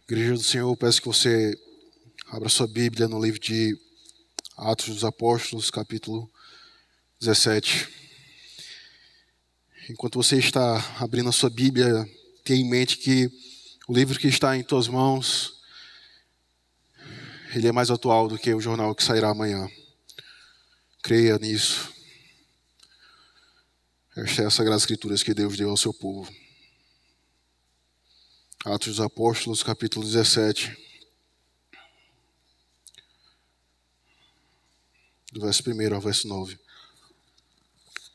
Igreja do Senhor, eu peço que você abra sua Bíblia no livro de Atos dos Apóstolos, capítulo 17. Enquanto você está abrindo a sua Bíblia, tenha em mente que o livro que está em tuas mãos, ele é mais atual do que o jornal que sairá amanhã. Creia nisso. Esta é a Sagrada Escrituras que Deus deu ao seu povo. Atos dos Apóstolos, capítulo 17. Do verso 1 ao verso 9.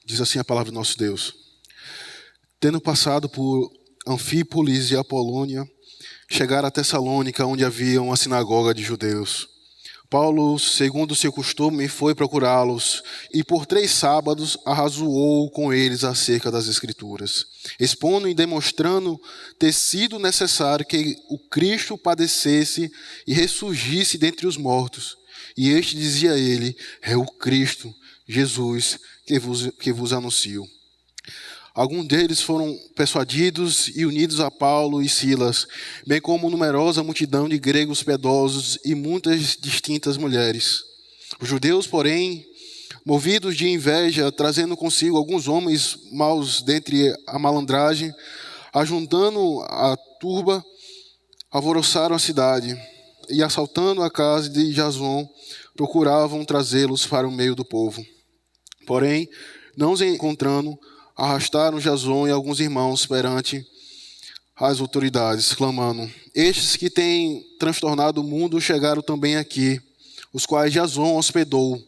Diz assim a palavra do nosso Deus. Tendo passado por Anfípolis e Apolônia, chegaram a Tessalônica, onde havia uma sinagoga de judeus. Paulo, segundo o seu costume, foi procurá-los e por 3 sábados arrazoou com eles acerca das Escrituras, expondo e demonstrando ter sido necessário que o Cristo padecesse e ressurgisse dentre os mortos. E este dizia a ele: é o Cristo, Jesus, que vos anuncio. Alguns deles foram persuadidos e unidos a Paulo e Silas, bem como numerosa multidão de gregos piedosos e muitas distintas mulheres. Os judeus, porém, movidos de inveja, trazendo consigo alguns homens maus dentre a malandragem, ajuntando a turba, alvoroçaram a cidade e, assaltando a casa de Jason, procuravam trazê-los para o meio do povo. Porém, não os encontrando, arrastaram Jason e alguns irmãos perante as autoridades, clamando: estes que têm transtornado o mundo chegaram também aqui, os quais Jason hospedou.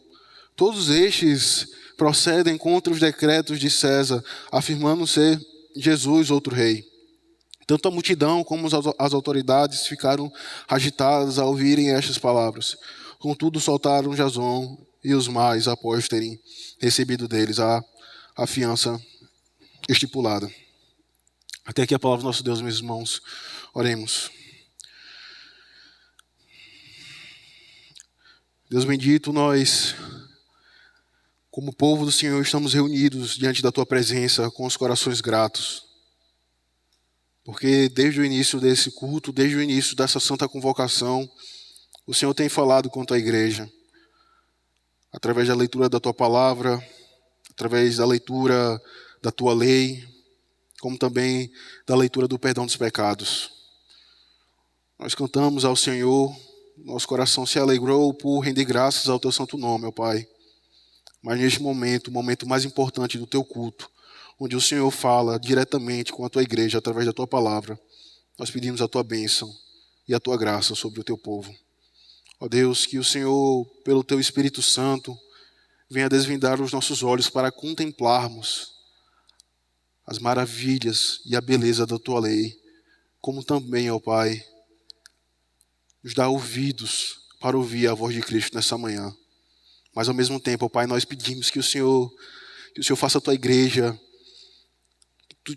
Todos estes procedem contra os decretos de César, afirmando ser Jesus outro rei. Tanto a multidão como as autoridades ficaram agitadas ao ouvirem estas palavras. Contudo, soltaram Jason e os mais, após terem recebido deles a fiança estipulada. Até aqui a palavra do nosso Deus, meus irmãos. Oremos. Deus bendito, nós, como povo do Senhor, estamos reunidos diante da Tua presença com os corações gratos. Porque desde o início desse culto, desde o início dessa santa convocação, o Senhor tem falado com a Tua igreja. Através da leitura da Tua palavra, através da leitura da Tua lei, como também da leitura do perdão dos pecados. Nós cantamos ao Senhor, nosso coração se alegrou por render graças ao Teu santo nome, ó Pai. Mas neste momento, o momento mais importante do Teu culto, onde o Senhor fala diretamente com a Tua igreja através da Tua palavra, nós pedimos a Tua bênção e a Tua graça sobre o Teu povo. Ó Deus, que o Senhor, pelo Teu Espírito Santo, venha desvendar os nossos olhos para contemplarmos as maravilhas e a beleza da Tua lei, como também, ó Pai, nos dá ouvidos para ouvir a voz de Cristo nessa manhã. Mas ao mesmo tempo, ó Pai, nós pedimos que o Senhor faça a Tua igreja,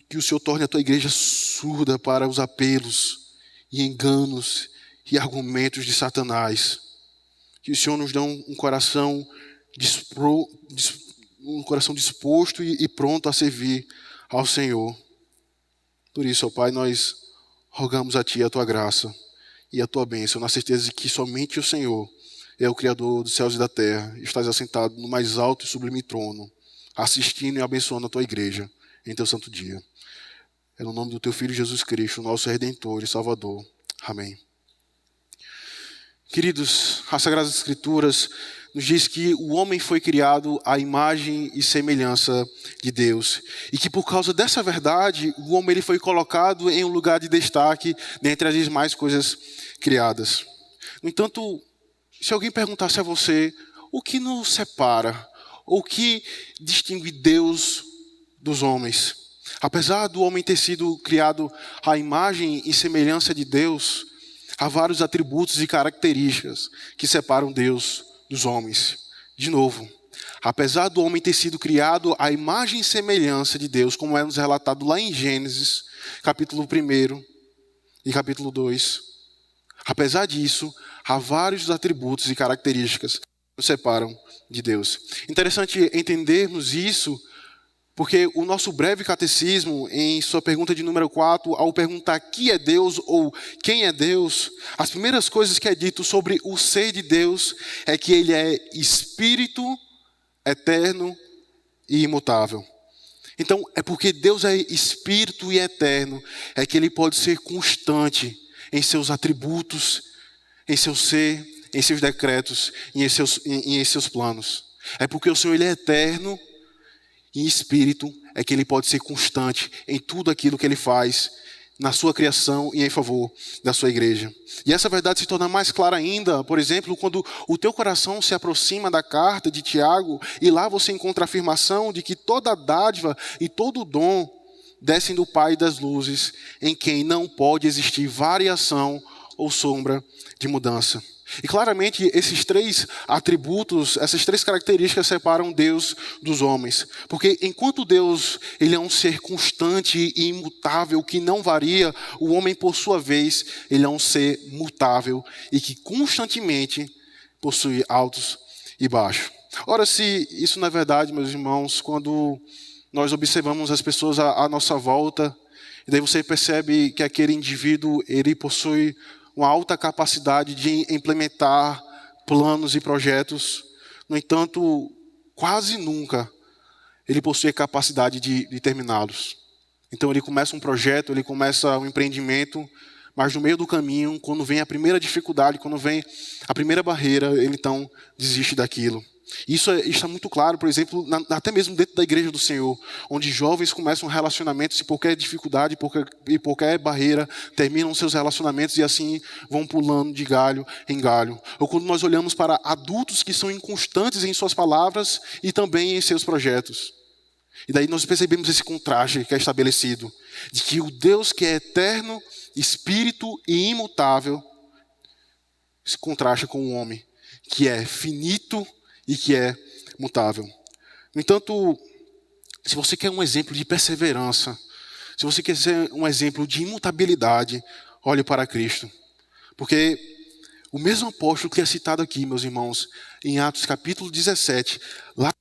que o Senhor torne a Tua igreja surda para os apelos e enganos e argumentos de Satanás. Que o Senhor nos dê um coração disposto e pronto a servir ao Senhor. Por isso, ó Pai, nós rogamos a Ti a Tua graça e a Tua bênção, na certeza de que somente o Senhor é o Criador dos céus e da terra. Estás assentado no mais alto e sublime trono, assistindo e abençoando a Tua igreja em Teu santo dia. É no nome do Teu Filho Jesus Cristo, nosso Redentor e Salvador. Amém. Queridos, as Sagradas Escrituras nos diz que o homem foi criado à imagem e semelhança de Deus. E que por causa dessa verdade, o homem ele foi colocado em um lugar de destaque dentre as demais coisas criadas. No entanto, se alguém perguntasse a você o que nos separa, ou o que distingue Deus dos homens, apesar do homem ter sido criado à imagem e semelhança de Deus, há vários atributos e características que separam Deus dos homens. De novo, apesar do homem ter sido criado à imagem e semelhança de Deus, como é nos relatado lá em Gênesis, capítulo 1 e capítulo 2, apesar disso, há vários atributos e características que nos separam de Deus. Interessante entendermos isso Porque o nosso breve catecismo, em sua pergunta de número 4, ao perguntar que é Deus ou quem é Deus, as primeiras coisas que é dito sobre o ser de Deus é que ele é espírito eterno e imutável. Então, é porque Deus é espírito e eterno, é que ele pode ser constante em seus atributos, em seu ser, em seus decretos e em seus planos. É porque o Senhor ele é eterno, em espírito, é que ele pode ser constante em tudo aquilo que ele faz na sua criação e em favor da sua igreja. E essa verdade se torna mais clara ainda, por exemplo, quando o teu coração se aproxima da carta de Tiago e lá você encontra a afirmação de que toda dádiva e todo dom descem do Pai das luzes, em quem não pode existir variação ou sombra de mudança. E claramente esses três atributos, essas três características separam Deus dos homens. Porque enquanto Deus ele é um ser constante e imutável, que não varia, o homem por sua vez, ele é um ser mutável e que constantemente possui altos e baixos. Ora, se isso não é verdade, meus irmãos, quando nós observamos as pessoas à nossa volta, e daí você percebe que aquele indivíduo ele possui uma alta capacidade de implementar planos e projetos. No entanto, quase nunca ele possui a capacidade de terminá-los. Então ele começa um projeto, ele começa um empreendimento, mas no meio do caminho, quando vem a primeira dificuldade, quando vem a primeira barreira, ele então desiste daquilo. Isso está muito claro, por exemplo, até mesmo dentro da igreja do Senhor, onde jovens começam relacionamentos e qualquer dificuldade e qualquer barreira terminam seus relacionamentos e assim vão pulando de galho em galho. Ou quando nós olhamos para adultos que são inconstantes em suas palavras e também em seus projetos. E daí nós percebemos esse contraste que é estabelecido, de que o Deus que é eterno, espírito e imutável, se contrasta com o homem, que é finito e que é mutável. No entanto, se você quer um exemplo de perseverança, se você quer ser um exemplo de imutabilidade, olhe para Cristo. Porque o mesmo apóstolo que é citado aqui, meus irmãos, em Atos capítulo 17, lá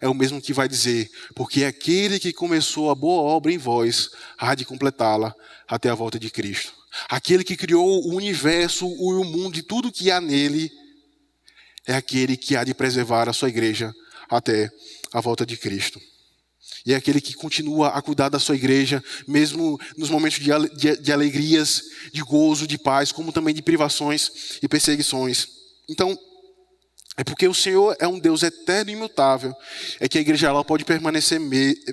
é o mesmo que vai dizer, porque aquele que começou a boa obra em vós, há de completá-la até a volta de Cristo. Aquele que criou o universo, o mundo e tudo que há nele, é aquele que há de preservar a sua igreja até a volta de Cristo. E é aquele que continua a cuidar da sua igreja, mesmo nos momentos de alegrias, de gozo, de paz, como também de privações e perseguições. Então, é porque o Senhor é um Deus eterno e imutável, é que a igreja ela pode permanecer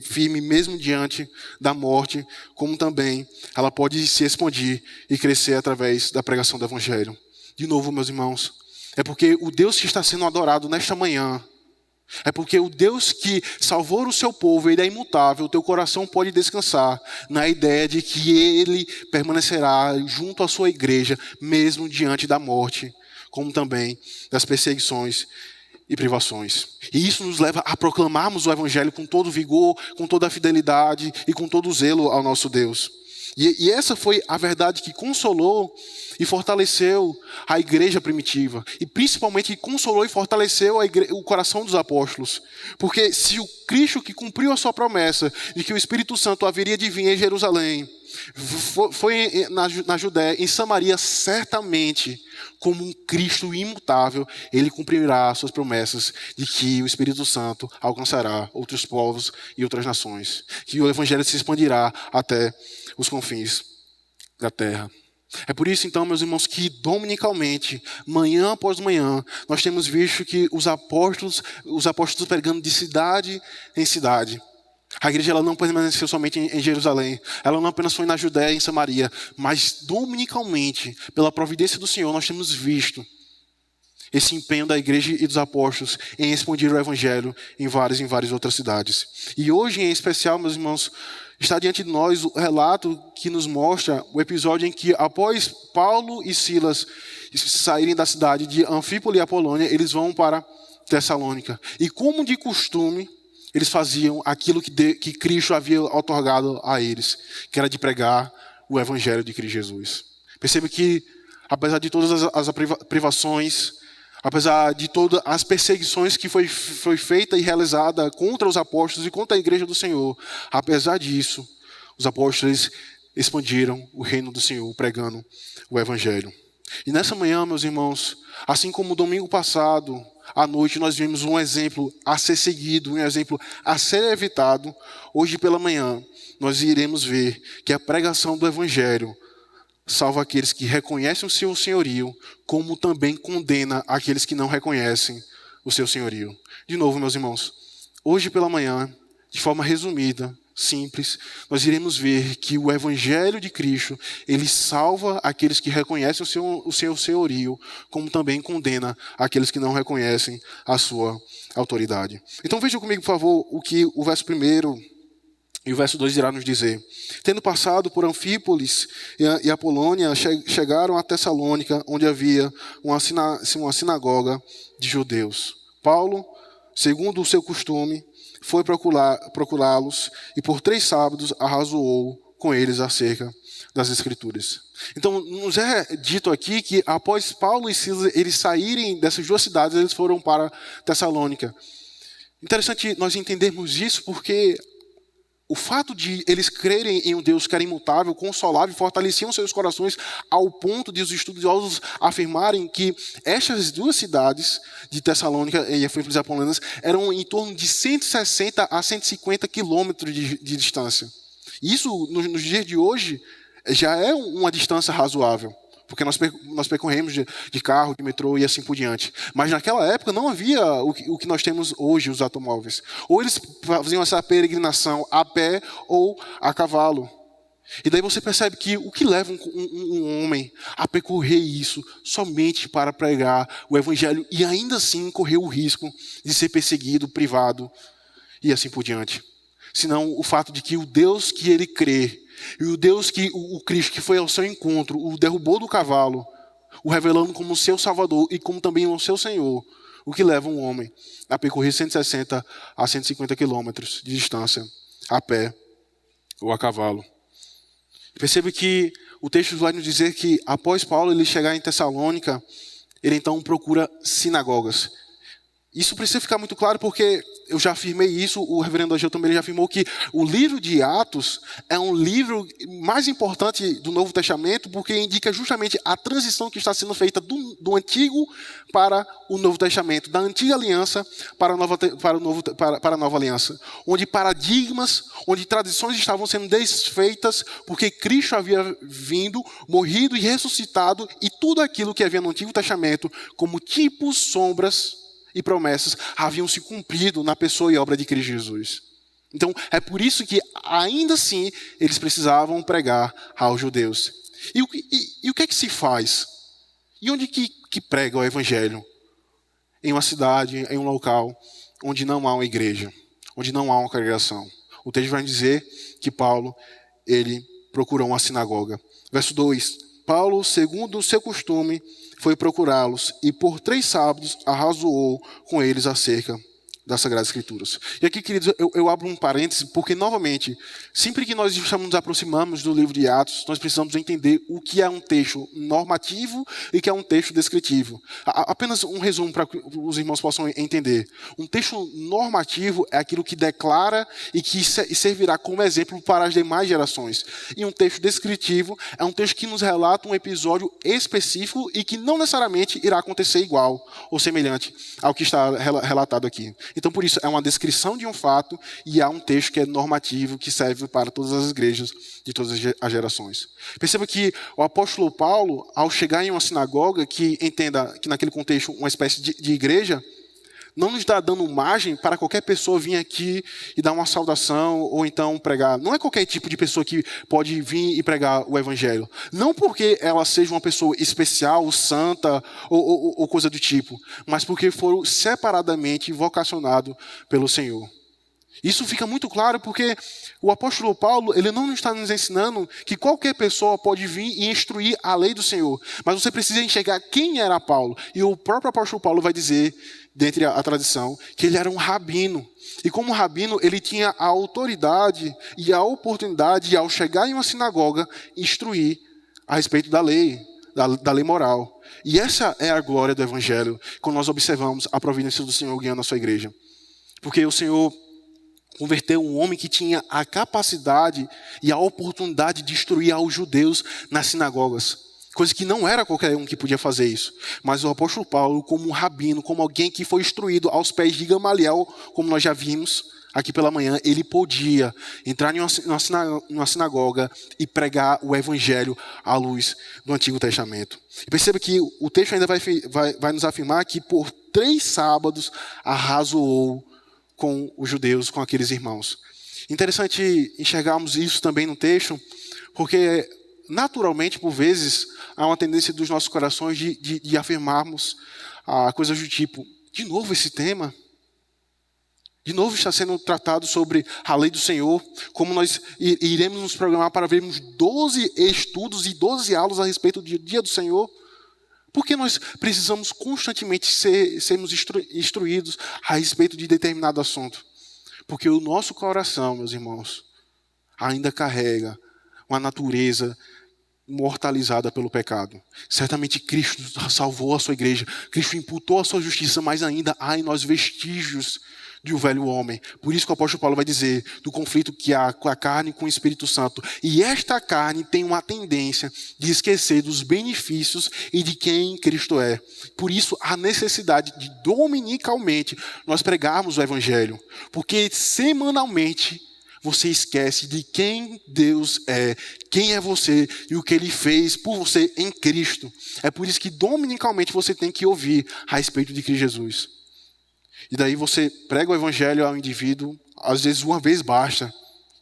firme mesmo diante da morte, como também ela pode se expandir e crescer através da pregação do Evangelho. De novo, meus irmãos, é porque o Deus que está sendo adorado nesta manhã, é porque o Deus que salvou o seu povo, ele é imutável, o teu coração pode descansar na ideia de que ele permanecerá junto à sua igreja, mesmo diante da morte, como também das perseguições e privações. E isso nos leva a proclamarmos o Evangelho com todo vigor, com toda a fidelidade e com todo o zelo ao nosso Deus. E essa foi a verdade que consolou e fortaleceu a igreja primitiva. E principalmente que consolou e fortaleceu o coração dos apóstolos. Porque se o Cristo que cumpriu a sua promessa de que o Espírito Santo haveria de vir em Jerusalém, foi na Judéia, em Samaria, certamente, como um Cristo imutável, ele cumprirá suas promessas de que o Espírito Santo alcançará outros povos e outras nações. Que o Evangelho se expandirá até os confins da terra. É por isso, então, meus irmãos, que dominicalmente, manhã após manhã, nós temos visto que os apóstolos pregando de cidade em cidade. A igreja ela não permaneceu somente em Jerusalém, ela não apenas foi na Judéia e em Samaria, mas dominicalmente, pela providência do Senhor, nós temos visto esse empenho da igreja e dos apóstolos em expandir o Evangelho em várias outras cidades. E hoje, em especial, meus irmãos, está diante de nós o relato que nos mostra o episódio em que, após Paulo e Silas saírem da cidade de Anfípoli e Apolônia, eles vão para Tessalônica. E como de costume, eles faziam aquilo que Cristo havia outorgado a eles, que era de pregar o Evangelho de Cristo Jesus. Perceba que, apesar de todas as privações, Apesar de todas as perseguições que foi feita e realizada contra os apóstolos e contra a igreja do Senhor, apesar disso, os apóstolos expandiram o reino do Senhor, pregando o evangelho. E nessa manhã, meus irmãos, assim como domingo passado, à noite, nós vimos um exemplo a ser seguido, um exemplo a ser evitado. Hoje pela manhã, nós iremos ver que a pregação do evangelho salva aqueles que reconhecem o seu senhorio, como também condena aqueles que não reconhecem o seu senhorio. De novo, meus irmãos, hoje pela manhã, de forma resumida, simples, nós iremos ver que o evangelho de Cristo, ele salva aqueles que reconhecem o seu senhorio, como também condena aqueles que não reconhecem a sua autoridade. Então vejam comigo, por favor, o que o verso 1 e o verso 2 irá nos dizer. Tendo passado por Anfípolis e Apolônia, chegaram a Tessalônica, onde havia uma sinagoga de judeus. Paulo, segundo o seu costume, foi procurá-los e por 3 sábados arrazoou com eles acerca das Escrituras. Então, nos é dito aqui que após Paulo e Silas eles saírem dessas 2 cidades, eles foram para Tessalônica. Interessante nós entendermos isso porque o fato de eles crerem em um Deus que era imutável, consolável, fortaleciam seus corações ao ponto de os estudiosos afirmarem que estas 2 cidades, de Tessalônica e Anfípolis e Apolônia, eram em torno de 160 a 150 quilômetros de distância. Isso, nos dias de hoje, já é uma distância razoável, porque nós percorremos de carro, de metrô e assim por diante. Mas naquela época não havia o que nós temos hoje, os automóveis. Ou eles faziam essa peregrinação a pé ou a cavalo. E daí você percebe que o que leva um homem a percorrer isso somente para pregar o evangelho e ainda assim correr o risco de ser perseguido, privado e assim por diante. Senão o fato de que o Deus que ele crê, e o Deus que o Cristo que foi ao seu encontro, o derrubou do cavalo, o revelando como seu Salvador e como também o seu Senhor, o que leva um homem a percorrer 160 a 150 quilômetros de distância, a pé ou a cavalo. Perceba que o texto vai nos dizer que após Paulo ele chegar em Tessalônica, ele então procura sinagogas. Isso precisa ficar muito claro porque eu já afirmei isso, o reverendo Ageu também já afirmou que o livro de Atos é um livro mais importante do Novo Testamento porque indica justamente a transição que está sendo feita do Antigo para o Novo Testamento, da Antiga Aliança para a Nova Aliança, onde paradigmas, onde tradições estavam sendo desfeitas porque Cristo havia vindo, morrido e ressuscitado e tudo aquilo que havia no Antigo Testamento como tipos, sombras e promessas haviam se cumprido na pessoa e obra de Cristo Jesus. Então, é por isso que, ainda assim, eles precisavam pregar aos judeus. E o que é que se faz? E onde que prega o evangelho? Em uma cidade, em um local onde não há uma igreja, onde não há uma congregação. O texto vai dizer que Paulo, ele procurou uma sinagoga. Verso 2. Paulo, segundo o seu costume, foi procurá-los e por 3 sábados arrazoou com eles acerca das Sagradas Escrituras. E aqui, queridos, eu abro um parêntese, porque, novamente, sempre que nós nos aproximamos do livro de Atos, nós precisamos entender o que é um texto normativo e o que é um texto descritivo. Apenas um resumo para que os irmãos possam entender. Um texto normativo é aquilo que declara e que servirá como exemplo para as demais gerações. E um texto descritivo é um texto que nos relata um episódio específico e que não necessariamente irá acontecer igual ou semelhante ao que está relatado aqui. Então, por isso, é uma descrição de um fato e há um texto que é normativo, que serve para todas as igrejas de todas as gerações. Perceba que o apóstolo Paulo, ao chegar em uma sinagoga, que entenda que naquele contexto uma espécie de igreja, não nos está dando margem para qualquer pessoa vir aqui e dar uma saudação ou então pregar. Não é qualquer tipo de pessoa que pode vir e pregar o evangelho. Não porque ela seja uma pessoa especial, santa ou coisa do tipo, mas porque foram separadamente vocacionados pelo Senhor. Isso fica muito claro porque o apóstolo Paulo, ele não está nos ensinando que qualquer pessoa pode vir e instruir a lei do Senhor. Mas você precisa enxergar quem era Paulo. E o próprio apóstolo Paulo vai dizer, dentre a tradição, que ele era um rabino. E como rabino, ele tinha a autoridade e a oportunidade de, ao chegar em uma sinagoga, instruir a respeito da lei, da lei moral. E essa é a glória do Evangelho, quando nós observamos a providência do Senhor guiando a sua igreja. Porque o Senhor converteu um homem que tinha a capacidade e a oportunidade de instruir aos judeus nas sinagogas. Coisa que não era qualquer um que podia fazer isso. Mas o apóstolo Paulo, como um rabino, como alguém que foi instruído aos pés de Gamaliel, como nós já vimos aqui pela manhã, ele podia entrar em uma sinagoga e pregar o evangelho à luz do Antigo Testamento. E perceba que o texto ainda vai nos afirmar que por 3 sábados arrasou com os judeus, com aqueles irmãos. Interessante enxergarmos isso também no texto, porque naturalmente, por vezes, há uma tendência dos nossos corações de afirmarmos coisas do tipo: de novo esse tema? De novo está sendo tratado sobre a lei do Senhor, como nós iremos nos programar para vermos 12 estudos e 12 aulas a respeito do dia do Senhor? Porque nós precisamos constantemente sermos instruídos a respeito de determinado assunto. Porque o nosso coração, meus irmãos, ainda carrega uma natureza mortalizada pelo pecado. Certamente Cristo salvou a sua igreja, Cristo imputou a sua justiça, mas ainda há em nós vestígios de um velho homem. Por isso que o apóstolo Paulo vai dizer do conflito que há com a carne e com o Espírito Santo. E esta carne tem uma tendência de esquecer dos benefícios e de quem Cristo é. Por isso, a necessidade de dominicalmente nós pregarmos o evangelho. Porque semanalmente você esquece de quem Deus é, quem é você e o que Ele fez por você em Cristo. É por isso que dominicalmente você tem que ouvir a respeito de Cristo Jesus. E daí você prega o evangelho ao indivíduo, às vezes uma vez basta,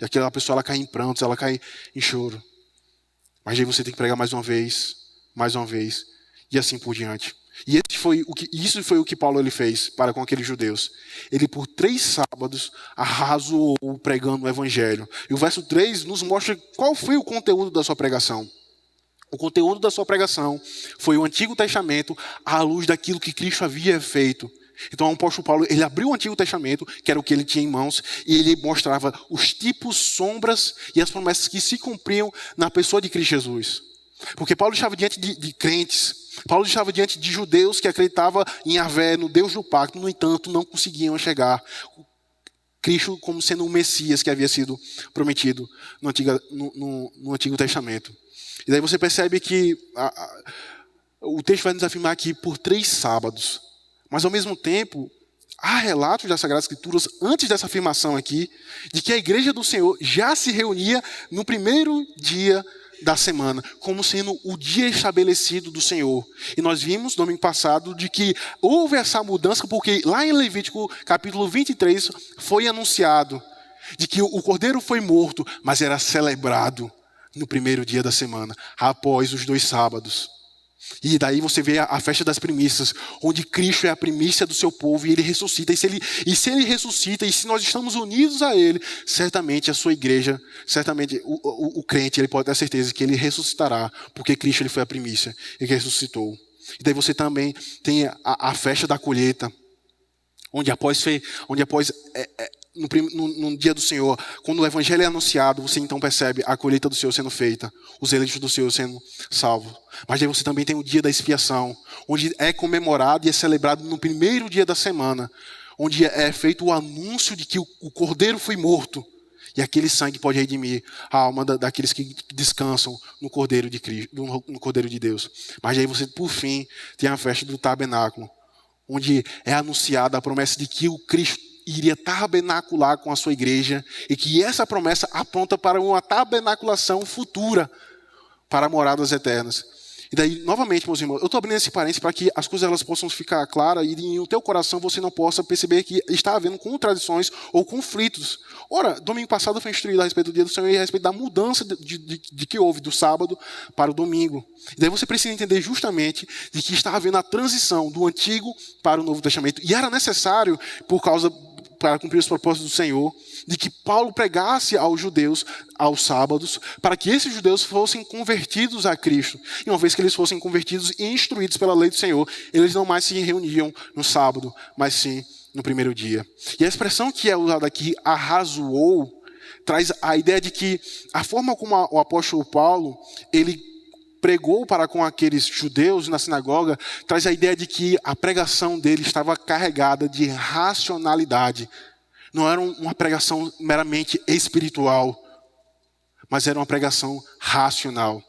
e aquela pessoa ela cai em prantos, ela cai em choro. Mas aí você tem que pregar mais uma vez, e assim por diante. E isso foi o que Paulo ele fez para com aqueles judeus. Ele por 3 sábados arrasou pregando o evangelho. E o verso 3 nos mostra qual foi o conteúdo da sua pregação. O conteúdo da sua pregação foi o Antigo Testamento à luz daquilo que Cristo havia feito. Então o apóstolo Paulo, ele abriu o Antigo Testamento, que era o que ele tinha em mãos, e ele mostrava os tipos, sombras e as promessas que se cumpriam na pessoa de Cristo Jesus. Porque Paulo estava diante de crentes, Paulo estava diante de judeus que acreditavam em Yahvé, no Deus do pacto, no entanto, não conseguiam enxergar Cristo como sendo o Messias que havia sido prometido no Antigo Testamento. E daí você percebe que o texto vai nos afirmar aqui por 3 sábados. Mas, ao mesmo tempo, há relatos das Sagradas Escrituras, antes dessa afirmação aqui, de que a igreja do Senhor já se reunia no primeiro dia da semana, como sendo o dia estabelecido do Senhor. E nós vimos, no domingo passado, de que houve essa mudança, porque lá em Levítico, capítulo 23, foi anunciado de que o cordeiro foi morto, mas era celebrado no primeiro dia da semana, após os 2 sábados. E daí você vê a festa das primícias, onde Cristo é a primícia do seu povo e ele ressuscita. E se ele ressuscita, e se nós estamos unidos a ele, certamente a sua igreja, certamente o crente, ele pode ter certeza que ele ressuscitará, porque Cristo ele foi a primícia e que ressuscitou. E daí você também tem a festa da colheita, onde após no dia do Senhor, quando o evangelho é anunciado, você então percebe a colheita do Senhor sendo feita, os eleitos do Senhor sendo salvos. Mas aí você também tem o dia da expiação, onde é comemorado e é celebrado no primeiro dia da semana, onde é feito o anúncio de que o cordeiro foi morto, e aquele sangue pode redimir a alma daqueles que descansam no Cordeiro de Cristo, no Cordeiro de Deus. Mas aí você, por fim, tem a festa do tabernáculo, onde é anunciada a promessa de que o Cristo iria tabernacular com a sua igreja e que essa promessa aponta para uma tabernaculação futura para moradas eternas. E daí, novamente, meus irmãos, eu estou abrindo esse parênteses para que as coisas elas possam ficar claras e no teu coração você não possa perceber que está havendo contradições ou conflitos. Ora, domingo passado foi instruído a respeito do dia do Senhor e a respeito da mudança de que houve do sábado para o domingo. E daí você precisa entender justamente de que está havendo a transição do Antigo para o Novo Testamento. E era necessário, para cumprir os propósitos do Senhor, de que Paulo pregasse aos judeus aos sábados, para que esses judeus fossem convertidos a Cristo. E uma vez que eles fossem convertidos e instruídos pela lei do Senhor, eles não mais se reuniam no sábado, mas sim no primeiro dia. E a expressão que é usada aqui, arrazoou, traz a ideia de que a forma como o apóstolo Paulo, ele pregou para com aqueles judeus na sinagoga, traz a ideia de que a pregação dele estava carregada de racionalidade. Não era uma pregação meramente espiritual, mas era uma pregação racional.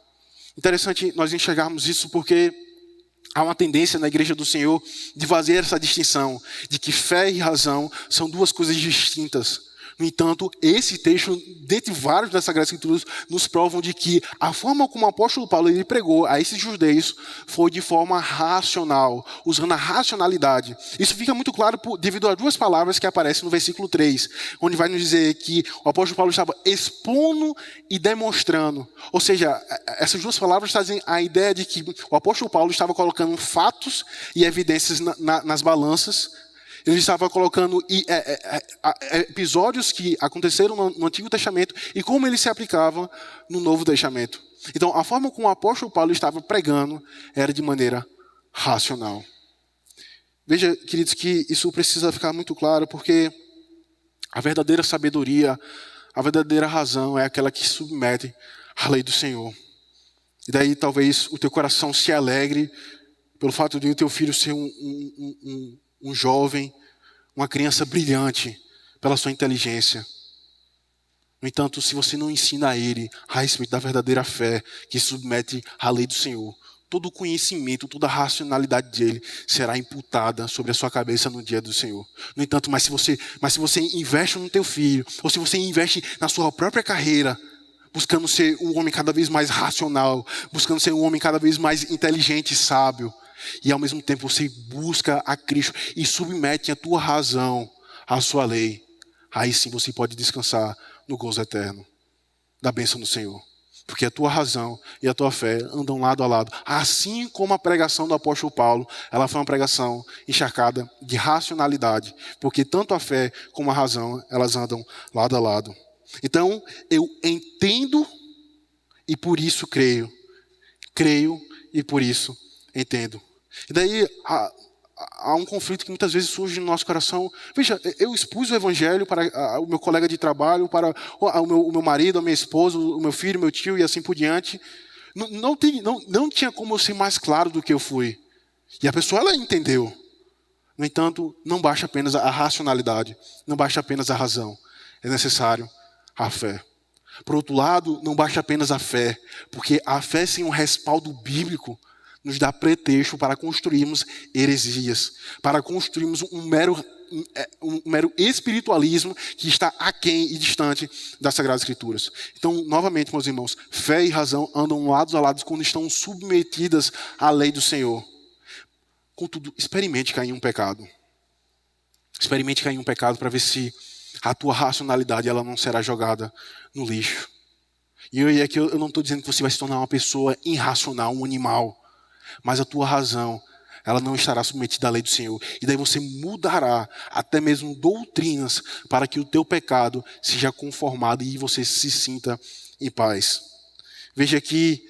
Interessante nós enxergarmos isso porque há uma tendência na Igreja do Senhor de fazer essa distinção de que fé e razão são duas coisas distintas. No entanto, esse texto, dentre vários das Sagradas Escrituras, nos provam de que a forma como o apóstolo Paulo ele pregou a esses judeus foi de forma racional, usando a racionalidade. Isso fica muito claro devido a duas palavras que aparecem no versículo 3, onde vai nos dizer que o apóstolo Paulo estava expondo e demonstrando. Ou seja, essas duas palavras trazem a ideia de que o apóstolo Paulo estava colocando fatos e evidências nas balanças. Ele estava colocando episódios que aconteceram no Antigo Testamento e como eles se aplicavam no Novo Testamento. Então, a forma como o apóstolo Paulo estava pregando era de maneira racional. Veja, queridos, que isso precisa ficar muito claro, porque a verdadeira sabedoria, a verdadeira razão é aquela que submete à lei do Senhor. E daí talvez o teu coração se alegre pelo fato de o teu filho ser um jovem, uma criança brilhante pela sua inteligência. No entanto, se você não ensina a ele a respeito da verdadeira fé que submete à lei do Senhor, todo o conhecimento, toda a racionalidade dele será imputada sobre a sua cabeça no dia do Senhor. No entanto, mas se você investe no teu filho, ou se você investe na sua própria carreira, buscando ser um homem cada vez mais racional, buscando ser um homem cada vez mais inteligente e sábio, e ao mesmo tempo você busca a Cristo e submete a tua razão à sua lei, aí sim você pode descansar no gozo eterno da bênção do Senhor. Porque a tua razão e a tua fé andam lado a lado. Assim como a pregação do apóstolo Paulo, ela foi uma pregação encharcada de racionalidade. Porque tanto a fé como a razão, elas andam lado a lado. Então, eu entendo e por isso creio. Creio e por isso entendo. E daí há um conflito que muitas vezes surge no nosso coração. Veja, eu expus o evangelho para o meu colega de trabalho, para o meu marido, a minha esposa, o meu filho, o meu tio e assim por diante. Não tinha como eu ser mais claro do que eu fui. E a pessoa, ela entendeu. No entanto, não basta apenas a racionalidade, não basta apenas a razão. É necessário a fé. Por outro lado, não basta apenas a fé, porque a fé sem um respaldo bíblico nos dá pretexto para construirmos heresias, para construirmos um mero espiritualismo que está aquém e distante das Sagradas Escrituras. Então, novamente, meus irmãos, fé e razão andam lados a lados quando estão submetidas à lei do Senhor. Contudo, experimente cair em um pecado. Experimente cair em um pecado para ver se a tua racionalidade ela não será jogada no lixo. E aqui eu não estou dizendo que você vai se tornar uma pessoa irracional, um animal. Mas a tua razão, ela não estará submetida à lei do Senhor. E daí você mudará até mesmo doutrinas para que o teu pecado seja conformado e você se sinta em paz. Veja que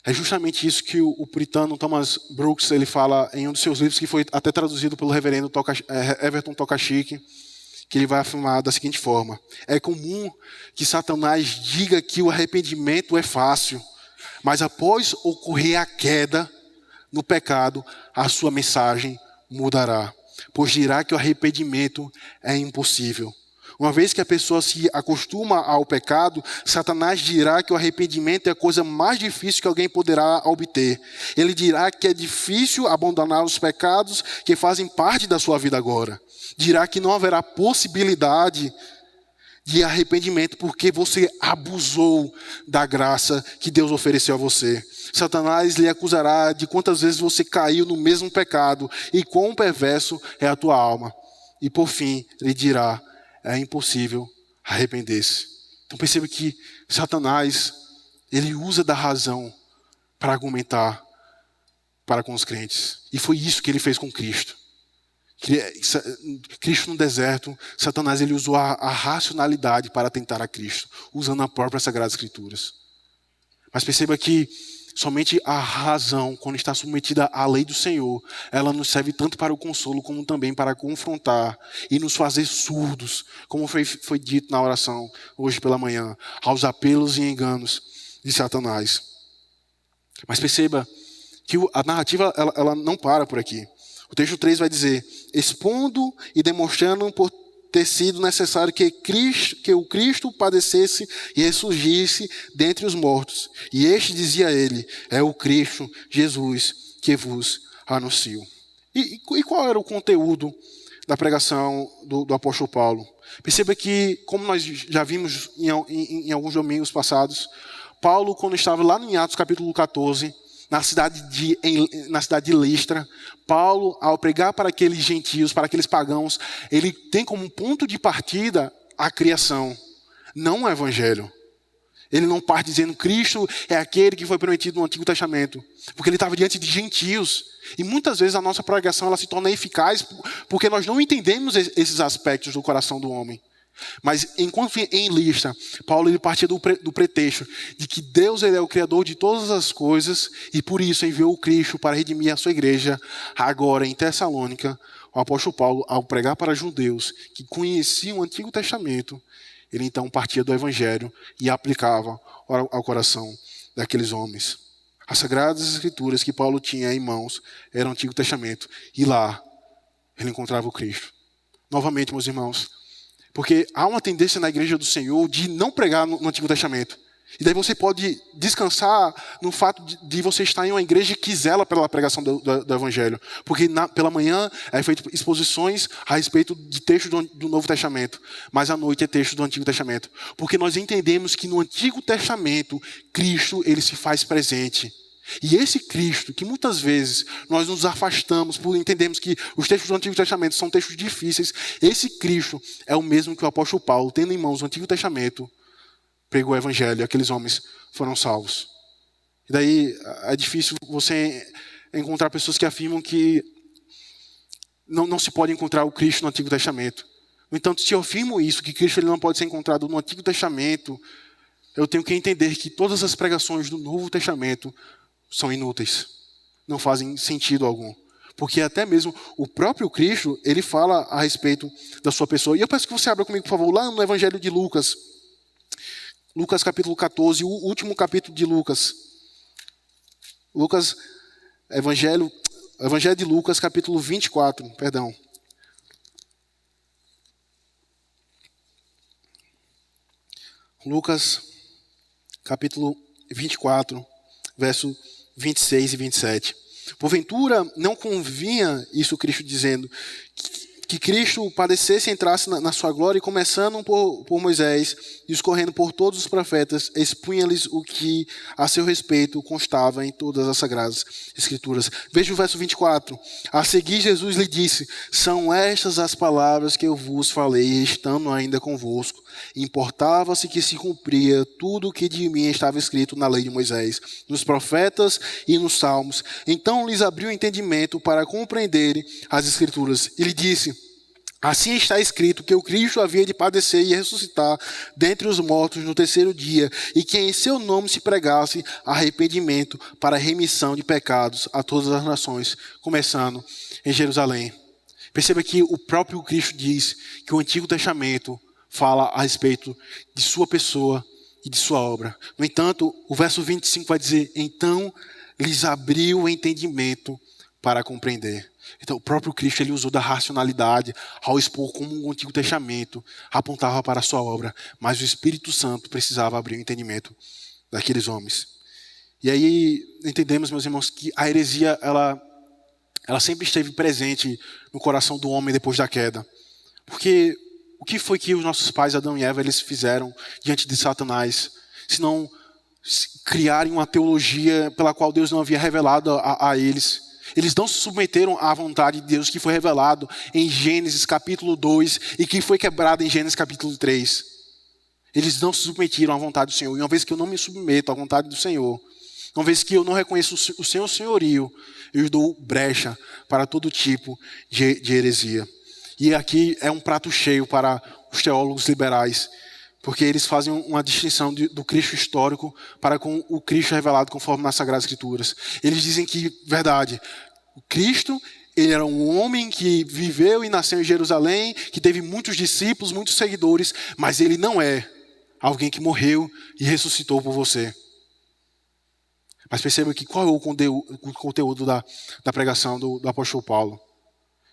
é justamente isso que o puritano Thomas Brooks ele fala em um dos seus livros, que foi até traduzido pelo reverendo Everton Tokachique, que ele vai afirmar da seguinte forma: é comum que Satanás diga que o arrependimento é fácil, mas após ocorrer a queda no pecado, a sua mensagem mudará, pois dirá que o arrependimento é impossível. Uma vez que a pessoa se acostuma ao pecado, Satanás dirá que o arrependimento é a coisa mais difícil que alguém poderá obter. Ele dirá que é difícil abandonar os pecados que fazem parte da sua vida agora. Dirá que não haverá possibilidade de arrependimento porque você abusou da graça que Deus ofereceu a você. Satanás lhe acusará de quantas vezes você caiu no mesmo pecado e quão perverso é a tua alma. E por fim, lhe dirá: é impossível arrepender-se. Então perceba que Satanás, ele usa da razão para argumentar para com os crentes. E foi isso que ele fez com Cristo. Cristo no deserto, Satanás ele usou a racionalidade para tentar a Cristo, usando a própria Sagrada Escrituras. Mas perceba que somente a razão, quando está submetida à lei do Senhor, ela nos serve tanto para o consolo, como também para confrontar e nos fazer surdos, como foi dito na oração hoje pela manhã, aos apelos e enganos de Satanás. Mas perceba que a narrativa ela não para por aqui. O texto 3 vai dizer: expondo e demonstrando por ter sido necessário que o Cristo padecesse e ressurgisse dentre os mortos. E este, dizia ele, é o Cristo, Jesus, que vos anuncio. E qual era o conteúdo da pregação do apóstolo Paulo? Perceba que, como nós já vimos em alguns domingos passados, Paulo, quando estava lá em Atos capítulo 14, na cidade de Listra, Paulo, ao pregar para aqueles gentios, para aqueles pagãos, ele tem como ponto de partida a criação, não o evangelho. Ele não parte dizendo Cristo é aquele que foi prometido no Antigo Testamento, porque ele estava diante de gentios. E muitas vezes a nossa pregação ela se torna eficaz porque nós não entendemos esses aspectos do coração do homem. Mas enquanto em Listra, Paulo ele partia do pretexto de que Deus ele é o Criador de todas as coisas e por isso enviou o Cristo para redimir a sua igreja. Agora em Tessalônica, o apóstolo Paulo, ao pregar para judeus que conheciam o Antigo Testamento, ele então partia do Evangelho e aplicava ao coração daqueles homens. As Sagradas Escrituras que Paulo tinha em mãos eram o Antigo Testamento e lá ele encontrava o Cristo. Novamente, meus irmãos, porque há uma tendência na igreja do Senhor de não pregar no Antigo Testamento. E daí você pode descansar no fato de você estar em uma igreja que zela pela pregação do Evangelho. Porque pela manhã é feito exposições a respeito de textos do Novo Testamento. Mas à noite é texto do Antigo Testamento. Porque nós entendemos que no Antigo Testamento, Cristo ele se faz presente. E esse Cristo, que muitas vezes nós nos afastamos por entendermos que os textos do Antigo Testamento são textos difíceis, esse Cristo é o mesmo que o apóstolo Paulo, tendo em mãos o Antigo Testamento, pregou o Evangelho e aqueles homens foram salvos. E daí é difícil você encontrar pessoas que afirmam que não se pode encontrar o Cristo no Antigo Testamento. No entanto, se eu afirmo isso, que Cristo ele não pode ser encontrado no Antigo Testamento, eu tenho que entender que todas as pregações do Novo Testamento são inúteis, não fazem sentido algum. Porque até mesmo o próprio Cristo, ele fala a respeito da sua pessoa. E eu peço que você abra comigo, por favor, lá no Evangelho de Lucas. Lucas capítulo 14, o último capítulo de Lucas. Evangelho de Lucas, capítulo 24, perdão. Lucas, capítulo 24, verso 26 e 27. Porventura, não convinha isso Cristo dizendo, que Cristo padecesse e entrasse na sua glória, e começando por Moisés, discorrendo por todos os profetas, expunha-lhes o que a seu respeito constava em todas as Sagradas Escrituras. Veja o verso 24. A seguir Jesus lhe disse, são estas as palavras que eu vos falei, estando ainda convosco. Importava-se que se cumpria tudo o que de mim estava escrito na lei de Moisés, nos profetas e nos salmos. Então lhes abriu o entendimento para compreenderem as Escrituras. E lhe disse, assim está escrito que o Cristo havia de padecer e ressuscitar dentre os mortos no terceiro dia, e que em seu nome se pregasse arrependimento para a remissão de pecados a todas as nações, começando em Jerusalém. Perceba que o próprio Cristo diz que o Antigo Testamento fala a respeito de sua pessoa e de sua obra. No entanto, o verso 25 vai dizer, então lhes abriu o entendimento para compreender. Então, o próprio Cristo ele usou da racionalidade ao expor como o Antigo Testamento apontava para a sua obra, mas o Espírito Santo precisava abrir o entendimento daqueles homens. E aí entendemos, meus irmãos, que a heresia ela sempre esteve presente no coração do homem depois da queda. Porque o que foi que os nossos pais, Adão e Eva, eles fizeram diante de Satanás, se não criarem uma teologia pela qual Deus não havia revelado a eles? Eles não se submeteram à vontade de Deus que foi revelado em Gênesis capítulo 2 e que foi quebrado em Gênesis capítulo 3. Eles não se submeteram à vontade do Senhor. E uma vez que eu não me submeto à vontade do Senhor, uma vez que eu não reconheço o Senhor senhorio, eu dou brecha para todo tipo de heresia. E aqui é um prato cheio para os teólogos liberais, porque eles fazem uma distinção do Cristo histórico para com o Cristo revelado conforme nas Sagradas Escrituras. Eles dizem que, verdade, o Cristo, ele era um homem que viveu e nasceu em Jerusalém, que teve muitos discípulos, muitos seguidores, mas ele não é alguém que morreu e ressuscitou por você. Mas perceba que qual é o conteúdo da pregação do apóstolo Paulo?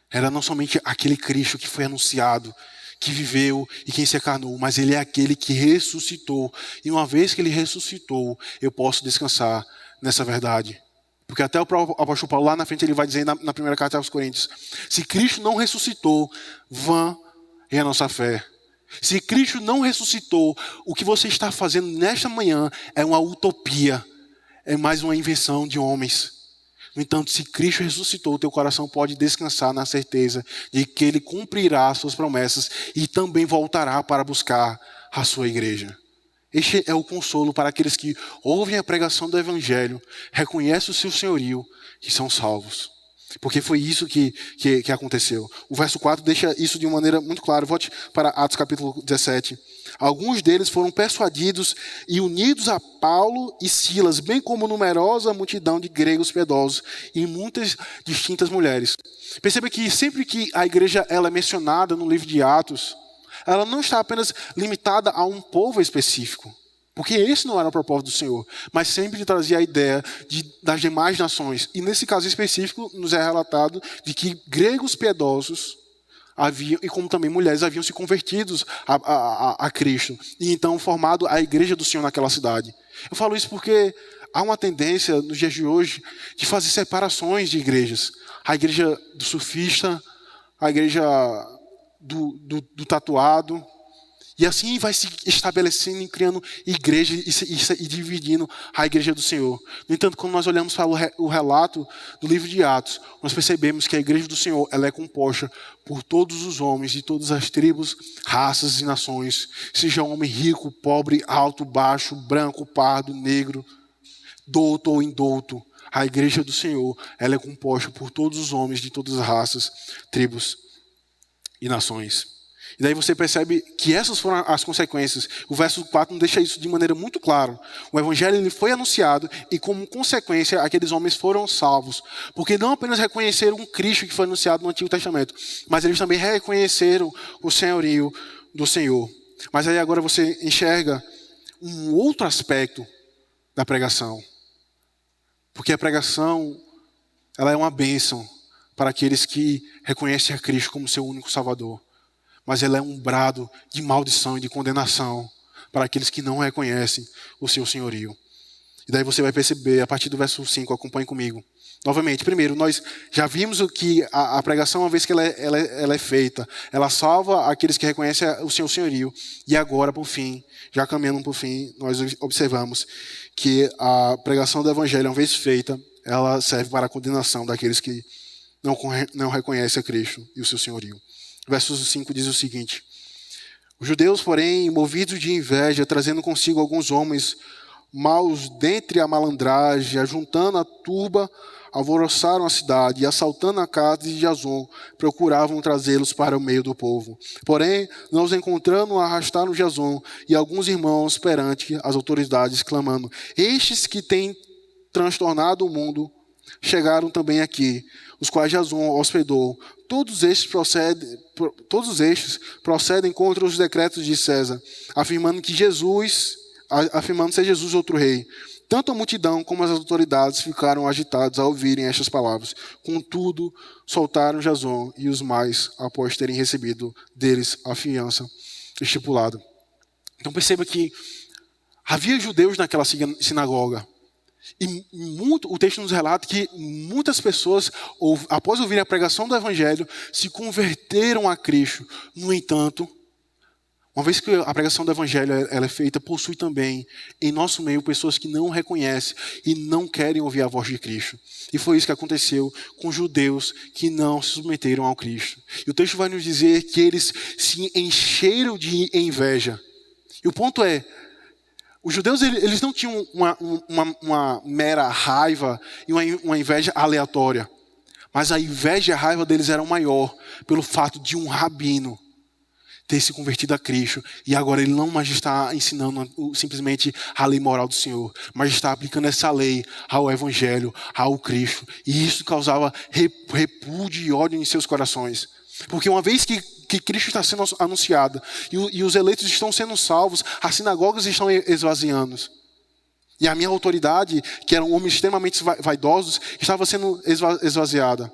Era não somente aquele Cristo que foi anunciado, que viveu e quem se encarnou, mas ele é aquele que ressuscitou. E uma vez que ele ressuscitou, eu posso descansar nessa verdade. Porque até o próprio apóstolo Paulo, lá na frente, ele vai dizer na primeira carta aos Coríntios: se Cristo não ressuscitou, vã é a nossa fé. Se Cristo não ressuscitou, o que você está fazendo nesta manhã é uma utopia, é mais uma invenção de homens. No entanto, se Cristo ressuscitou, teu coração pode descansar na certeza de que Ele cumprirá as suas promessas e também voltará para buscar a sua igreja. Este é o consolo para aqueles que ouvem a pregação do Evangelho, reconhecem o seu senhorio e são salvos. Porque foi isso que aconteceu. O verso 4 deixa isso de uma maneira muito clara. Volte para Atos capítulo 17. Alguns deles foram persuadidos e unidos a Paulo e Silas, bem como numerosa multidão de gregos piedosos e muitas distintas mulheres. Perceba que sempre que a igreja ela é mencionada no livro de Atos, ela não está apenas limitada a um povo específico. Porque esse não era o propósito do Senhor, mas sempre trazia a ideia das demais nações. E nesse caso específico, nos é relatado de que gregos piedosos haviam, e como também mulheres, haviam se convertidos a Cristo. E então formado a igreja do Senhor naquela cidade. Eu falo isso porque há uma tendência nos dias de hoje de fazer separações de igrejas. A igreja do surfista, a igreja do tatuado. E assim vai se estabelecendo e criando igreja e dividindo a igreja do Senhor. No entanto, quando nós olhamos para o relato do livro de Atos, nós percebemos que a igreja do Senhor ela é composta por todos os homens de todas as tribos, raças e nações. Seja homem rico, pobre, alto, baixo, branco, pardo, negro, douto ou indouto. A igreja do Senhor ela é composta por todos os homens de todas as raças, tribos e nações. E daí você percebe que essas foram as consequências. O verso 4 deixa isso de maneira muito clara. O evangelho ele foi anunciado e como consequência aqueles homens foram salvos. Porque não apenas reconheceram um Cristo que foi anunciado no Antigo Testamento, mas eles também reconheceram o senhorio do Senhor. Mas aí agora você enxerga um outro aspecto da pregação. Porque a pregação ela é uma bênção para aqueles que reconhecem a Cristo como seu único Salvador. Mas ela é um brado de maldição e de condenação para aqueles que não reconhecem o seu senhorio. E daí você vai perceber, a partir do verso 5, acompanhe comigo. Novamente, primeiro, nós já vimos o que a pregação, uma vez que ela é feita, ela salva aqueles que reconhecem o seu senhorio. E agora, por fim, já caminhando por fim, nós observamos que a pregação do evangelho, uma vez feita, ela serve para a condenação daqueles que não reconhecem a Cristo e o seu senhorio. Verso 5 diz o seguinte: os judeus, porém, movidos de inveja, trazendo consigo alguns homens maus dentre a malandragem, ajuntando a turba, alvoroçaram a cidade e, assaltando a casa de Jason, procuravam trazê-los para o meio do povo. Porém, não os encontrando, arrastaram Jason e alguns irmãos perante as autoridades, clamando: estes que têm transtornado o mundo chegaram também aqui, os quais Jason hospedou. Todos estes procedem contra os decretos de César, afirmando ser Jesus outro rei. Tanto a multidão como as autoridades ficaram agitados ao ouvirem estas palavras. Contudo, soltaram Jason e os mais, após terem recebido deles a fiança estipulada. Então perceba que havia judeus naquela sinagoga. E o texto nos relata que muitas pessoas, após ouvirem a pregação do evangelho, se converteram a Cristo. No entanto, uma vez que a pregação do evangelho ela é feita, possui também em nosso meio pessoas que não reconhecem e não querem ouvir a voz de Cristo. E foi isso que aconteceu com judeus que não se submeteram ao Cristo. E o texto vai nos dizer que eles se encheram de inveja. E o ponto é, os judeus eles não tinham uma mera raiva e uma inveja aleatória. Mas a inveja e a raiva deles eram maior pelo fato de um rabino ter se convertido a Cristo. E agora ele não mais está ensinando simplesmente a lei moral do Senhor, mas está aplicando essa lei ao Evangelho, ao Cristo. E isso causava repúdio e ódio em seus corações. Porque uma vez que Cristo está sendo anunciado e os eleitos estão sendo salvos, as sinagogas estão esvaziando. E a minha autoridade, que eram homens extremamente vaidosos, estava sendo esvaziada.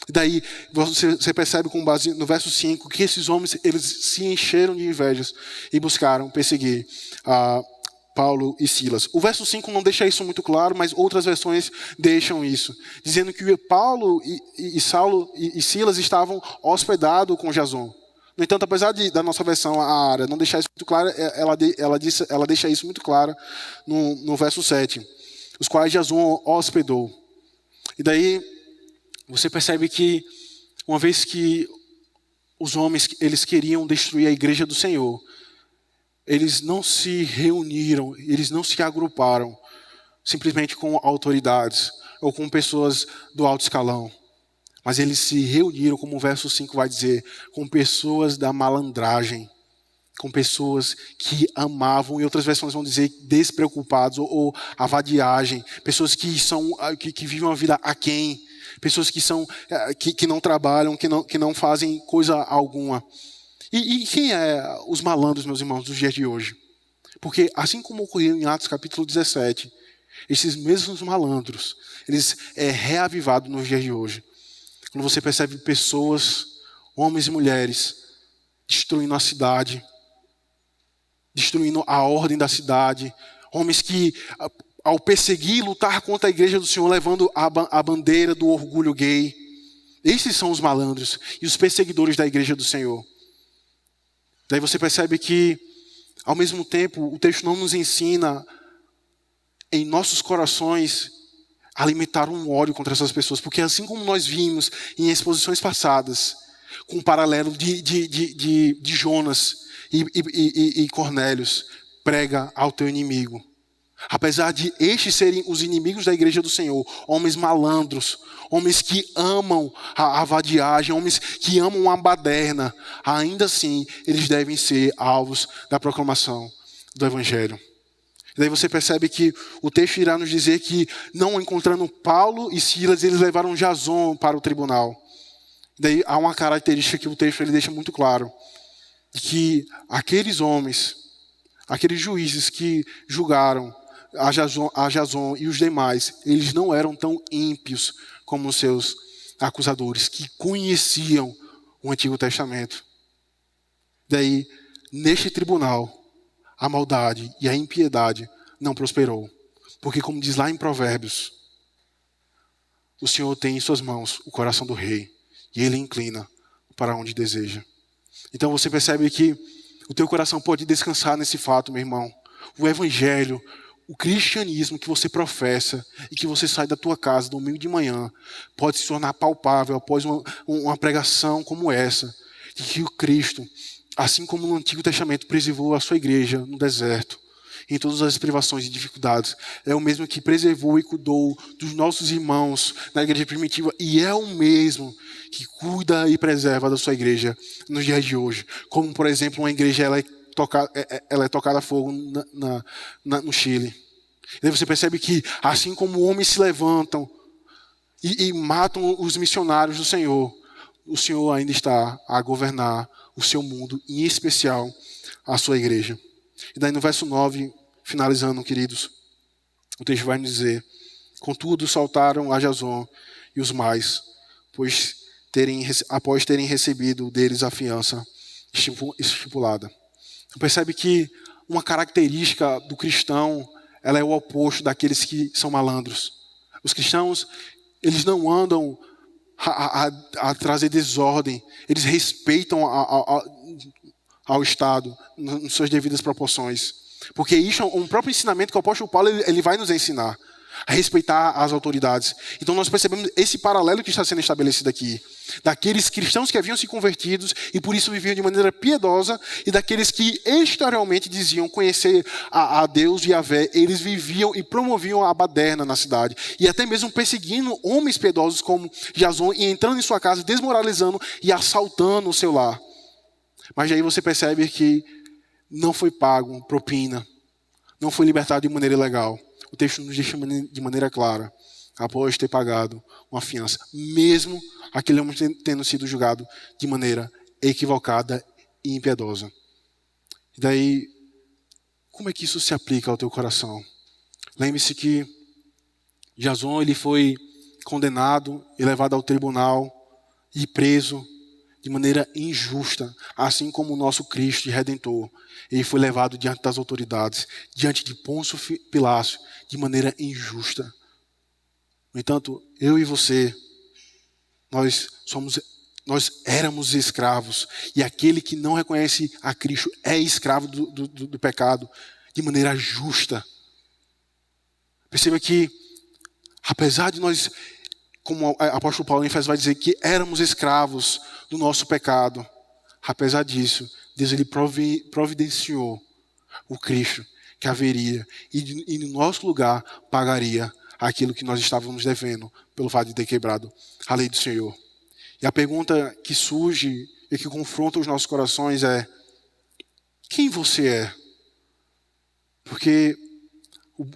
E daí você percebe com base no verso 5 que esses homens eles se encheram de invejas e buscaram perseguir Paulo e Silas. O verso 5 não deixa isso muito claro, mas outras versões deixam isso, dizendo que Paulo e Saulo e Silas estavam hospedados com Jason. No entanto, apesar da nossa versão, a área, não deixar isso muito claro, ela deixa isso muito claro no verso 7, os quais Jason hospedou. E daí você percebe que, uma vez que os homens eles queriam destruir a igreja do Senhor, eles não se reuniram, eles não se agruparam simplesmente com autoridades ou com pessoas do alto escalão. Mas eles se reuniram, como o verso 5 vai dizer, com pessoas da malandragem, com pessoas que amavam, e outras versões vão dizer despreocupados, ou a vadiagem, pessoas que vivem uma vida aquém, pessoas que não trabalham, que não fazem coisa alguma. E quem é os malandros, meus irmãos, dos dias de hoje? Porque assim como ocorreu em Atos capítulo 17, esses mesmos malandros, eles reavivados nos dias de hoje. Quando você percebe pessoas, homens e mulheres, destruindo a cidade, destruindo a ordem da cidade, homens que, ao perseguir e lutar contra a igreja do Senhor, levando a bandeira do orgulho gay. Esses são os malandros e os perseguidores da igreja do Senhor. Daí você percebe que, ao mesmo tempo, o texto não nos ensina, em nossos corações, alimentar um ódio contra essas pessoas. Porque assim como nós vimos em exposições passadas, com o paralelo de Jonas e Cornélios, prega ao teu inimigo. Apesar de estes serem os inimigos da igreja do Senhor, homens malandros, homens que amam a vadiagem, homens que amam a baderna, ainda assim eles devem ser alvos da proclamação do Evangelho. E daí você percebe que o texto irá nos dizer que, não encontrando Paulo e Silas, eles levaram Jason para o tribunal. E daí há uma característica que o texto ele deixa muito claro, de que aqueles homens, aqueles juízes que julgaram a Jason e os demais, eles não eram tão ímpios como os seus acusadores, que conheciam o Antigo Testamento. Daí, neste tribunal, a maldade e a impiedade não prosperou. Porque, como diz lá em Provérbios, o Senhor tem em suas mãos o coração do rei, e ele inclina para onde deseja. Então você percebe que o teu coração pode descansar nesse fato, meu irmão. O Evangelho, o cristianismo que você professa e que você sai da tua casa domingo de manhã, pode se tornar palpável após uma pregação como essa, de que o Cristo, assim como no Antigo Testamento preservou a sua igreja no deserto, em todas as privações e dificuldades, é o mesmo que preservou e cuidou dos nossos irmãos na igreja primitiva, e é o mesmo que cuida e preserva da sua igreja nos dias de hoje. Como, por exemplo, uma igreja ela é tocada a fogo no Chile. E daí você percebe que, assim como homens se levantam e matam os missionários do Senhor, o Senhor ainda está a governar o seu mundo, em especial a sua igreja. E daí no verso 9, finalizando, queridos, o texto vai nos dizer: contudo saltaram a Jason e os mais, após terem recebido deles a fiança estipulada. Então percebe que uma característica do cristão, ela é o oposto daqueles que são malandros. Os cristãos, eles não andam a trazer desordem, eles respeitam ao Estado nas suas devidas proporções. Porque isso é um próprio ensinamento que o apóstolo Paulo ele vai nos ensinar, a respeitar as autoridades. Então nós percebemos esse paralelo que está sendo estabelecido aqui, daqueles cristãos que haviam se convertidos e por isso viviam de maneira piedosa, e daqueles que exteriormente diziam conhecer a Deus e a Yahvé, eles viviam e promoviam a baderna na cidade, e até mesmo perseguindo homens piedosos como Jason, e entrando em sua casa, desmoralizando e assaltando o seu lar. Mas aí você percebe que não foi pago propina, não foi libertado de maneira ilegal. O texto nos deixa de maneira clara, após ter pagado uma fiança, mesmo aquele homem tendo sido julgado de maneira equivocada e impiedosa. E daí, como é que isso se aplica ao teu coração? Lembre-se que Jason ele foi condenado e levado ao tribunal e preso de maneira injusta, assim como o nosso Cristo Redentor. Ele foi levado diante das autoridades, diante de Pôncio Pilatos, de maneira injusta. No entanto, eu e você, nós éramos escravos, e aquele que não reconhece a Cristo é escravo do pecado de maneira justa. Perceba que, apesar de nós, como o apóstolo Paulo em Efésios vai dizer, que éramos escravos do nosso pecado, apesar disso, Deus ele providenciou o Cristo que haveria e no nosso lugar pagaria aquilo que nós estávamos devendo pelo fato de ter quebrado a lei do Senhor. E a pergunta que surge e que confronta os nossos corações é: quem você é? Porque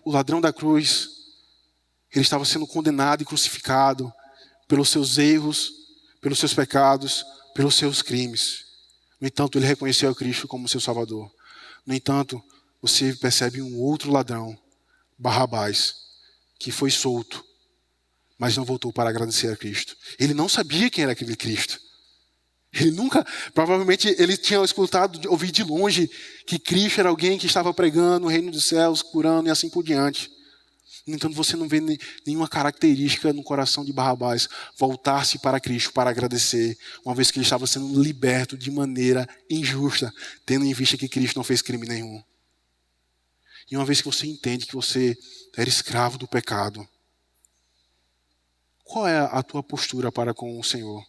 o ladrão da cruz, ele estava sendo condenado e crucificado pelos seus erros, pelos seus pecados, pelos seus crimes. No entanto, ele reconheceu a Cristo como seu Salvador. No entanto, você percebe um outro ladrão, Barrabás, que foi solto, mas não voltou para agradecer a Cristo. Ele não sabia quem era aquele Cristo. Provavelmente ele tinha escutado, ouvido de longe que Cristo era alguém que estava pregando o reino dos céus, curando e assim por diante. No entanto, você não vê nenhuma característica no coração de Barrabás voltar-se para Cristo para agradecer, uma vez que ele estava sendo liberto de maneira injusta, tendo em vista que Cristo não fez crime nenhum. E uma vez que você entende que você era escravo do pecado, qual é a tua postura para com o Senhor?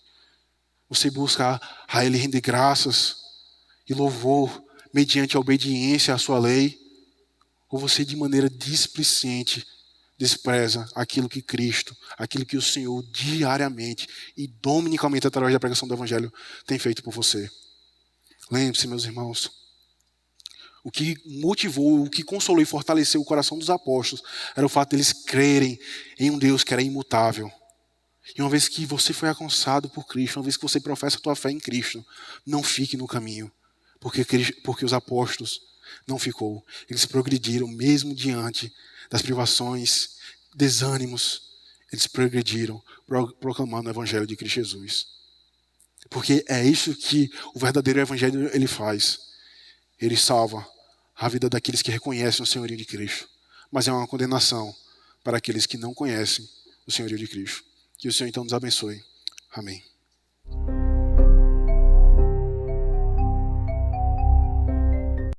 Você busca a Ele render graças e louvor mediante a obediência à sua lei? Ou você de maneira displicente despreza aquilo que Cristo, aquilo que o Senhor diariamente e dominicalmente através da pregação do Evangelho tem feito por você? Lembre-se, meus irmãos, o que motivou, o que consolou e fortaleceu o coração dos apóstolos era o fato deles crerem em um Deus que era imutável. E uma vez que você foi alcançado por Cristo, uma vez que você professa a tua fé em Cristo, não fique no caminho, porque os apóstolos não ficou. Eles progrediram mesmo diante das privações, desânimos. Eles progrediram proclamando o Evangelho de Cristo Jesus. Porque é isso que o verdadeiro Evangelho ele faz. Ele salva a vida daqueles que reconhecem o senhorio de Cristo. Mas é uma condenação para aqueles que não conhecem o senhorio de Cristo. Que o Senhor então nos abençoe. Amém.